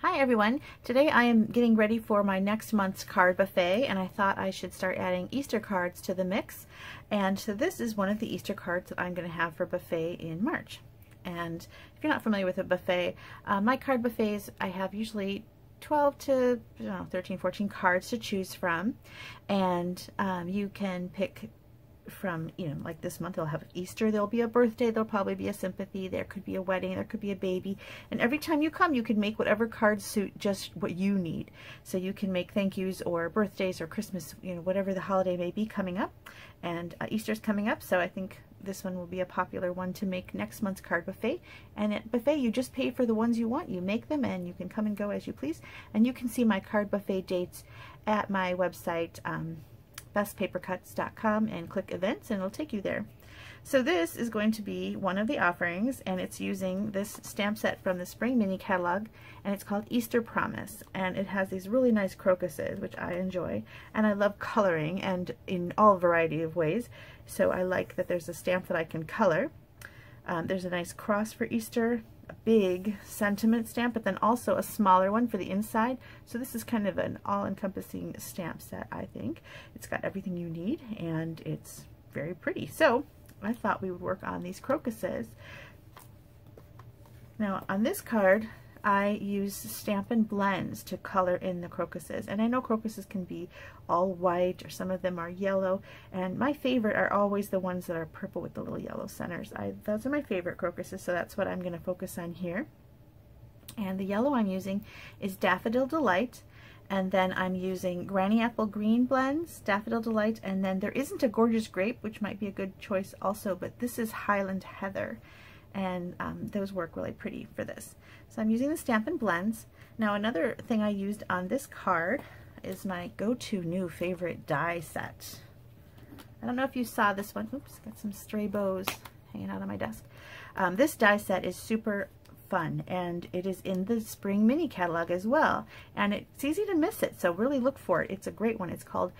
Hi everyone! Today I am getting ready for my next month's card buffet, and I thought I should start adding Easter cards to the mix. And so this is one of the Easter cards that I'm going to have for buffet in March. And if you're not familiar with a buffet, my card buffets, I have usually 12 to 13, 14 cards to choose from, and you can pick from, like this month they'll have Easter, there'll be a birthday, there'll probably be a sympathy, there could be a wedding, there could be a baby, and every time you come you can make whatever cards suit just what you need. So you can make thank yous or birthdays or Christmas, whatever the holiday may be coming up, and Easter's coming up, so I think this one will be a popular one to make next month's card buffet. And at buffet you just pay for the ones you want, you make them, and you can come and go as you please. And you can see my card buffet dates at my website, bestpapercuts.com, and click events and it'll take you there. So this is going to be one of the offerings, and it's using this stamp set from the Spring Mini Catalog, and it's called Easter Promise, and it has these really nice crocuses, which I enjoy, and I love coloring and in all variety of ways, so I like that there's a stamp that I can color. There's a nice cross for Easter, a big sentiment stamp, but then also a smaller one for the inside. So this is kind of an all-encompassing stamp set, I think. It's got everything you need, and it's very pretty. So I thought we would work on these crocuses. Now on this card I use Stampin Blends to color in the crocuses, and I know crocuses can be all white or some of them are yellow, and my favorite are always the ones that are purple with the little yellow centers. Those are my favorite crocuses, so that's what I'm going to focus on here. And the yellow I'm using is Daffodil Delight, and then I'm using Granny Apple Green Blends, Daffodil Delight, and then there isn't a Gorgeous Grape, which might be a good choice also, but this is Highland Heather, and those work really pretty for this. So I'm using the Stampin Blends. Now another thing I used on this card is my go-to new favorite die set. I don't know if you saw this one. Oops, got some stray bows hanging out on my desk. This die set is super fun, and it is in the Spring Mini Catalog as well, and it's easy to miss it, so really look for it. It's a great one. It's called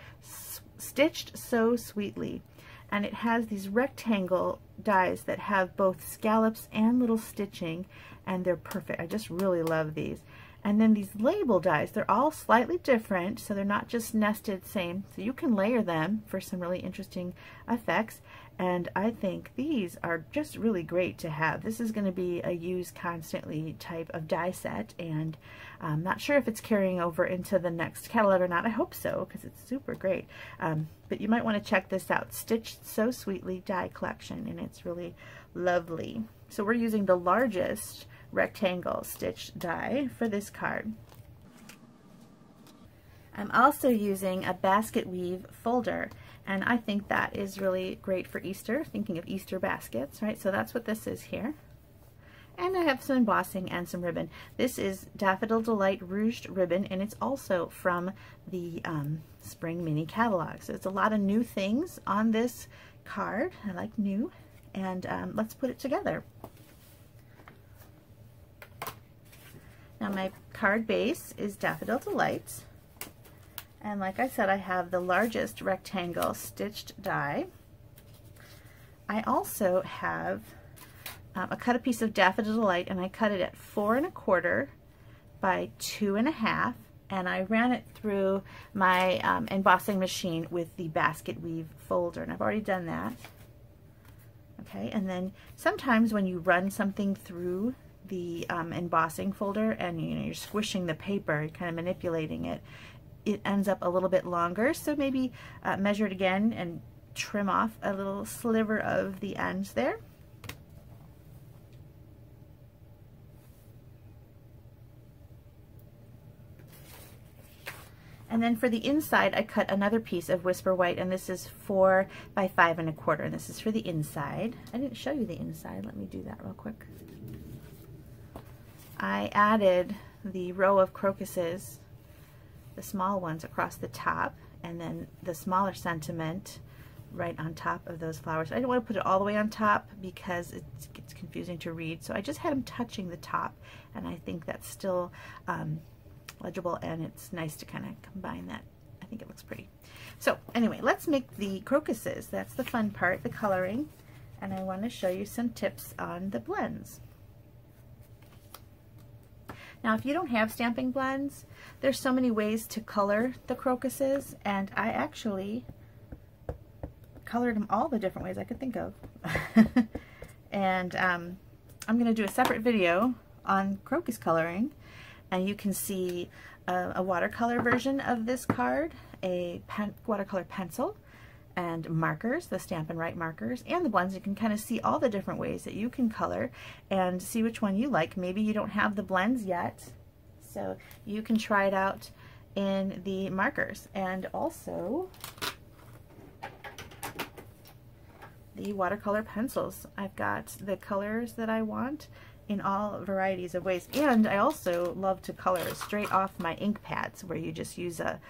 Stitched So Sweetly, and it has these rectangle dies that have both scallops and little stitching, and they're perfect. I just really love these. And then these label dies, they're all slightly different, so they're not just nested same, so you can layer them for some really interesting effects, and I think these are just really great to have. This is going to be a use constantly type of die set, and I'm not sure if it's carrying over into the next catalog or not. I hope so, because it's super great. But you might want to check this out, Stitched So Sweetly die collection, and it's really lovely. So we're using the largest rectangle stitched die for this card. I'm also using a basket weave folder, and I think that is really great for Easter, thinking of Easter baskets, right? So that's what this is here. And I have some embossing and some ribbon. This is Daffodil Delight Rouged ribbon, and it's also from the Spring Mini Catalog. So it's a lot of new things on this card. I like new, and let's put it together. Now my card base is Daffodil Delight, and like I said, I have the largest rectangle stitched die. I also have I cut a piece of Daffodil Delight, and I cut it at 4 1/4 by 2 1/2, and I ran it through my embossing machine with the basket weave folder, and I've already done that. Okay, and then sometimes when you run something through the embossing folder and you're squishing the paper, you're kind of manipulating it, it ends up a little bit longer, so maybe measure it again and trim off a little sliver of the ends there. And then for the inside, I cut another piece of Whisper White, and this is 4 by 5 1/4, and this is for the inside. I didn't show you the inside. Let me do that real quick. I added the row of crocuses, the small ones, across the top, and then the smaller sentiment right on top of those flowers. I didn't want to put it all the way on top because it gets confusing to read, so I just had them touching the top, and I think that's still legible, and it's nice to kind of combine that. I think it looks pretty. So anyway, let's make the crocuses. That's the fun part, the coloring, and I want to show you some tips on the blends. Now if you don't have Stampin' Blends, there's so many ways to color the crocuses, and I actually colored them all the different ways I could think of. And I'm going to do a separate video on crocus coloring, and you can see a watercolor version of this card, a watercolor pencil, and markers, the Stampin' Write markers, and the blends. You can kind of see all the different ways that you can color and see which one you like. Maybe you don't have the blends yet, so you can try it out in the markers. And also the watercolor pencils. I've got the colors that I want in all varieties of ways. And I also love to color straight off my ink pads, where you just use a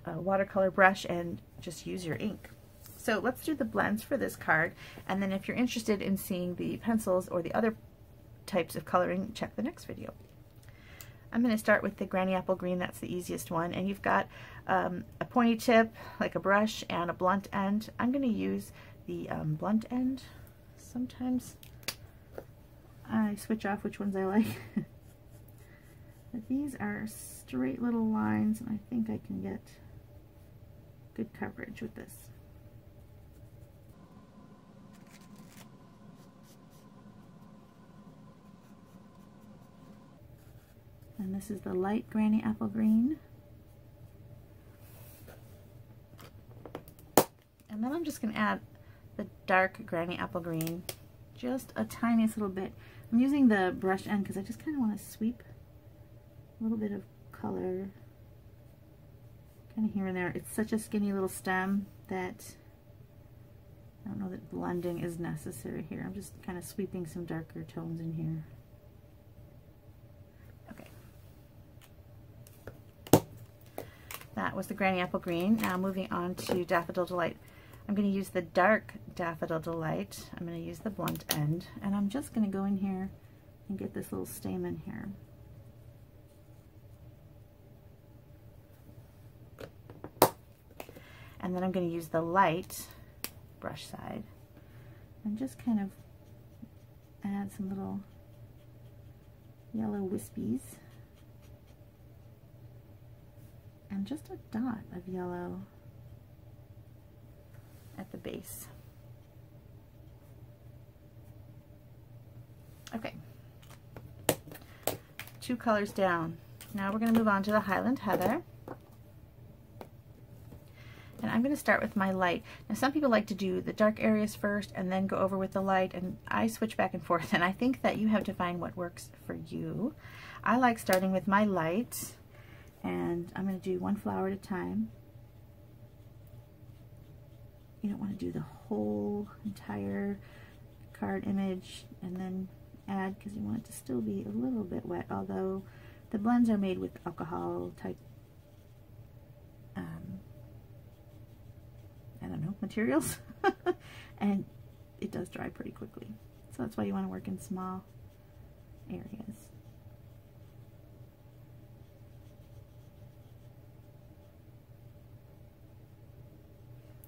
watercolor brush and just use your ink. So let's do the blends for this card, and then if you're interested in seeing the pencils or the other types of coloring, check the next video. I'm going to start with the Granny Apple Green. That's the easiest one, and you've got a pointy tip like a brush and a blunt end. I'm going to use the blunt end. Sometimes I switch off which ones I like. But these are straight little lines, and I think I can get good coverage with this. And this is the light Granny Apple Green. And then I'm just going to add the dark Granny Apple Green, just a tiniest little bit. I'm using the brush end because I just kind of want to sweep a little bit of color kind of here and there. It's such a skinny little stem that I don't know that blending is necessary here. I'm just kind of sweeping some darker tones in here. That was the Granny Apple Green. Now moving on to Daffodil Delight. I'm going to use the dark Daffodil Delight. I'm going to use the blunt end, and I'm just going to go in here and get this little stamen here. And then I'm going to use the light brush side and just kind of add some little yellow wispies. And just a dot of yellow at the base. Okay, 2 colors down. Now we're going to move on to the Highland Heather. And I'm going to start with my light. Now some people like to do the dark areas first and then go over with the light, and I switch back and forth, and I think that you have to find what works for you. I like starting with my light, and I'm going to do 1 flower at a time. You don't want to do the whole entire card image and then add, because you want it to still be a little bit wet, although the blends are made with alcohol type I don't know, materials and it does dry pretty quickly, so that's why you want to work in small areas.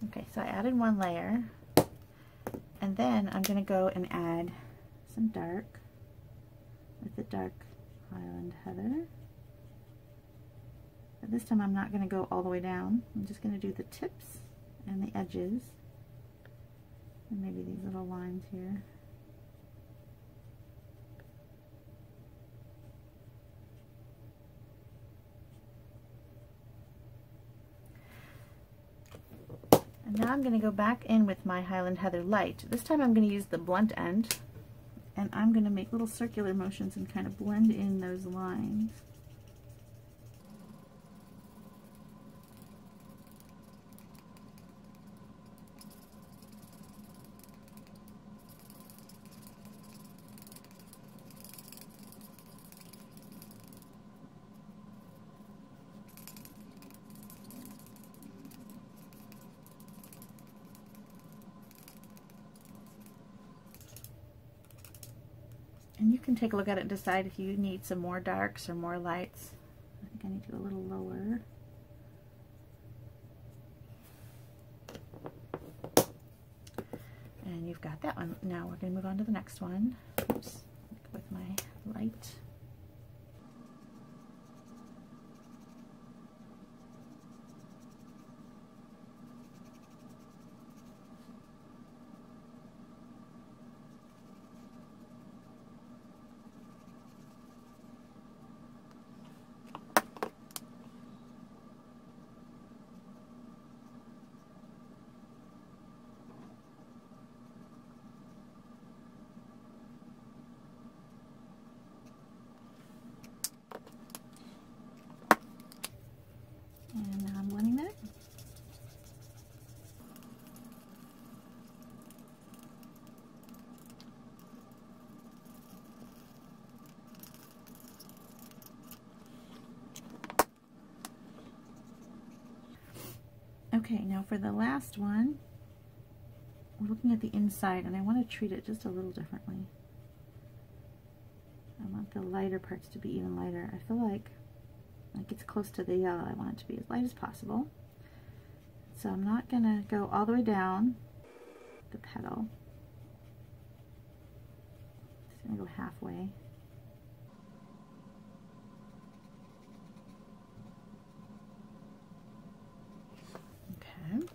Okay, so I added 1 layer, and then I'm going to go and add some dark with the dark Highland Heather. But this time I'm not going to go all the way down. I'm just going to do the tips and the edges, and maybe these little lines here. And now I'm going to go back in with my Highland Heather light. This time I'm going to use the blunt end, and I'm going to make little circular motions and kind of blend in those lines. And you can take a look at it and decide if you need some more darks or more lights. I think I need to go a little lower. And you've got that one. Now we're going to move on to the next one. Oops, with my light. Okay, now for the last one, we're looking at the inside, and I want to treat it just a little differently. I want the lighter parts to be even lighter. I feel like it's close to the yellow. I want it to be as light as possible. So I'm not going to go all the way down the petal. Just going to go halfway. Okay.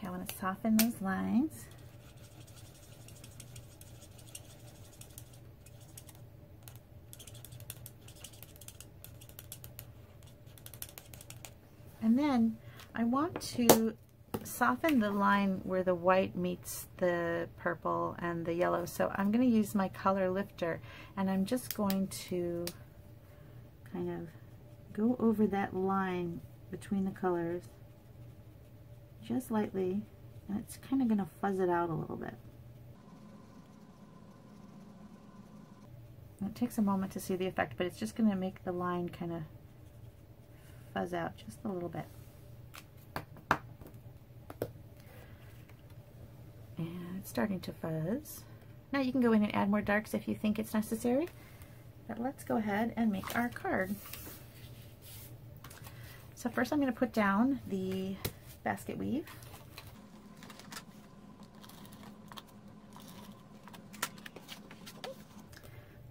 I want to soften those lines. And then I want to soften the line where the white meets the purple and the yellow. So I'm going to use my color lifter, and I'm just going to kind of go over that line between the colors just lightly, and it's kind of going to fuzz it out a little bit. And it takes a moment to see the effect, but it's just going to make the line kind of fuzz out just a little bit. And it's starting to fuzz. Now you can go in and add more darks if you think it's necessary, but let's go ahead and make our card. So first I'm going to put down the basket weave.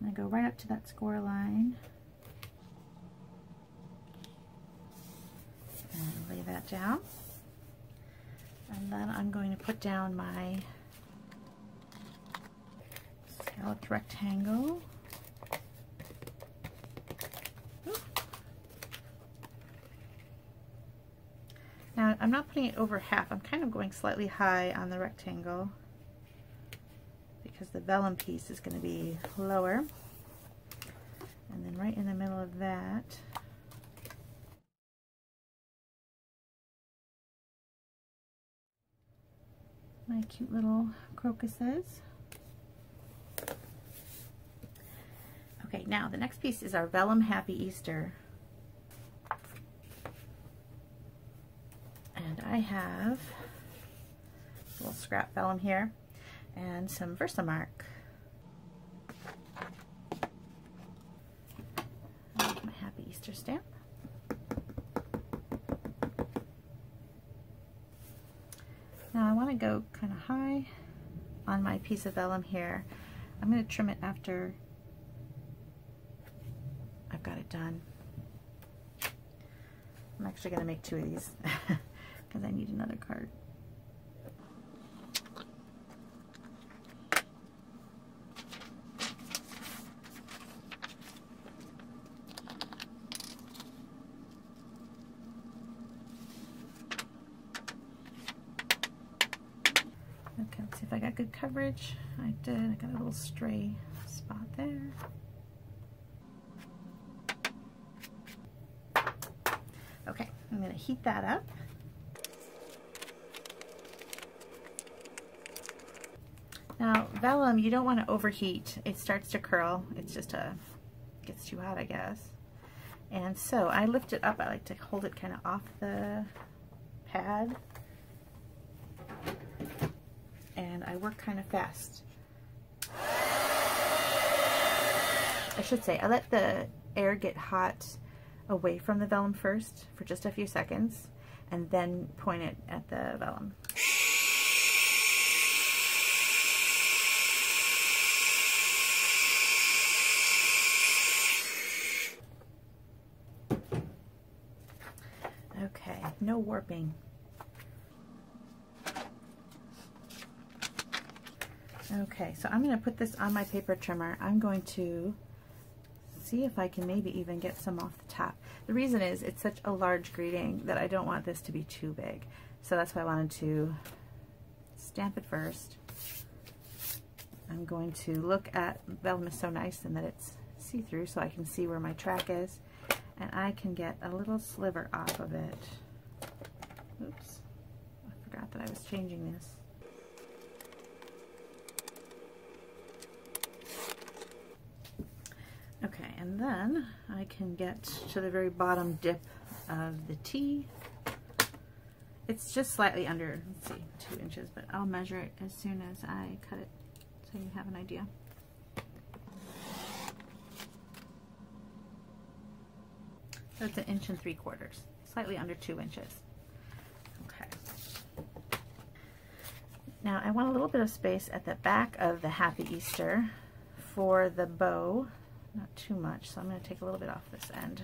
I'm going to go right up to that score line and lay that down. And then I'm going to put down my scalloped rectangle. Now I'm not putting it over half, I'm kind of going slightly high on the rectangle because the vellum piece is going to be lower. And then right in the middle of that, my cute little crocuses. Okay, now the next piece is our vellum Happy Easter. And I have a little scrap vellum here and some Versamark. My Happy Easter stamp. Now I want to go kind of high on my piece of vellum here. I'm going to trim it after I've got it done. I'm actually going to make 2 of these because I need another card. Okay, let's see if I got good coverage. I did. I got a little stray spot there. Okay, I'm going to heat that up. Now, vellum, you don't want to overheat. It starts to curl. It's just gets too hot, I guess. And so I lift it up. I like to hold it kind of off the pad. And I work kind of fast. I should say, I let the air get hot away from the vellum first for just a few seconds, and then point it at the vellum. Okay, no warping. Okay, so I'm going to put this on my paper trimmer. I'm going to see if I can maybe even get some off the top. The reason is it's such a large greeting that I don't want this to be too big. So that's why I wanted to stamp it first. I'm going to look at, vellum is so nice in that it's see-through, so I can see where my track is, and I can get a little sliver off of it. Oops, I forgot that I was changing this. Okay, and then I can get to the very bottom dip of the T. It's just slightly under, let's see, 2 inches, but I'll measure it as soon as I cut it so you have an idea. So it's 1 3/4 inches, slightly under 2 inches. Okay. Now I want a little bit of space at the back of the Happy Easter for the bow. Not too much, so I'm going to take a little bit off this end.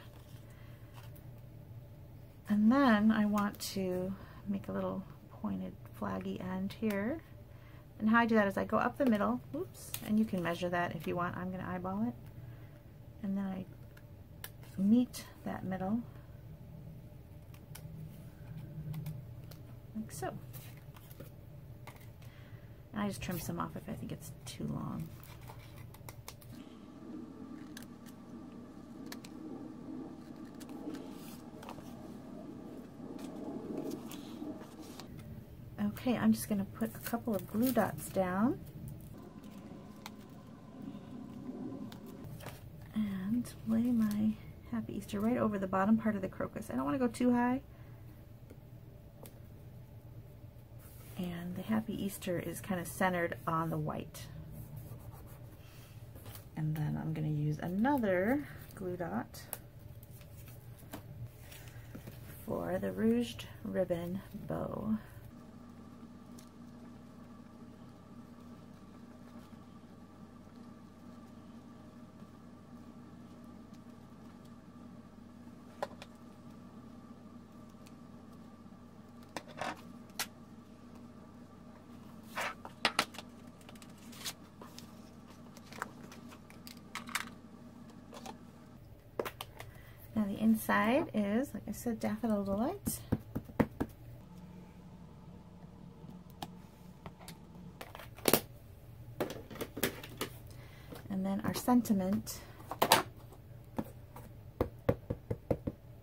And then I want to make a little pointed flaggy end here. And how I do that is I go up the middle, oops, and you can measure that if you want. I'm going to eyeball it. And then I meet that middle, like so. And I just trim some off if I think it's too long. Okay, I'm just going to put a couple of glue dots down and lay my Happy Easter right over the bottom part of the crocus. I don't want to go too high. And the Happy Easter is kind of centered on the white. And then I'm going to use another glue dot for the ruched ribbon bow. Now the inside is, like I said, Daffodil Delight. And then our sentiment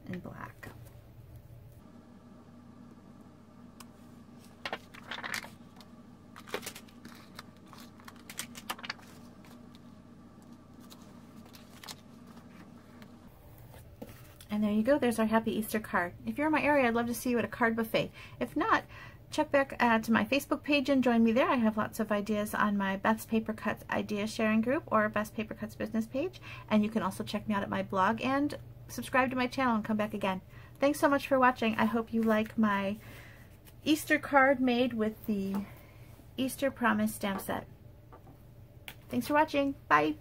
in black. And there you go, there's our Happy Easter card. If you're in my area, I'd love to see you at a card buffet. If not, check back to my Facebook page and join me there. I have lots of ideas on my Beth's Paper Cuts idea sharing group or Beth's Paper Cuts business page. And you can also check me out at my blog and subscribe to my channel and come back again. Thanks so much for watching. I hope you like my Easter card made with the Easter Promise stamp set. Thanks for watching. Bye.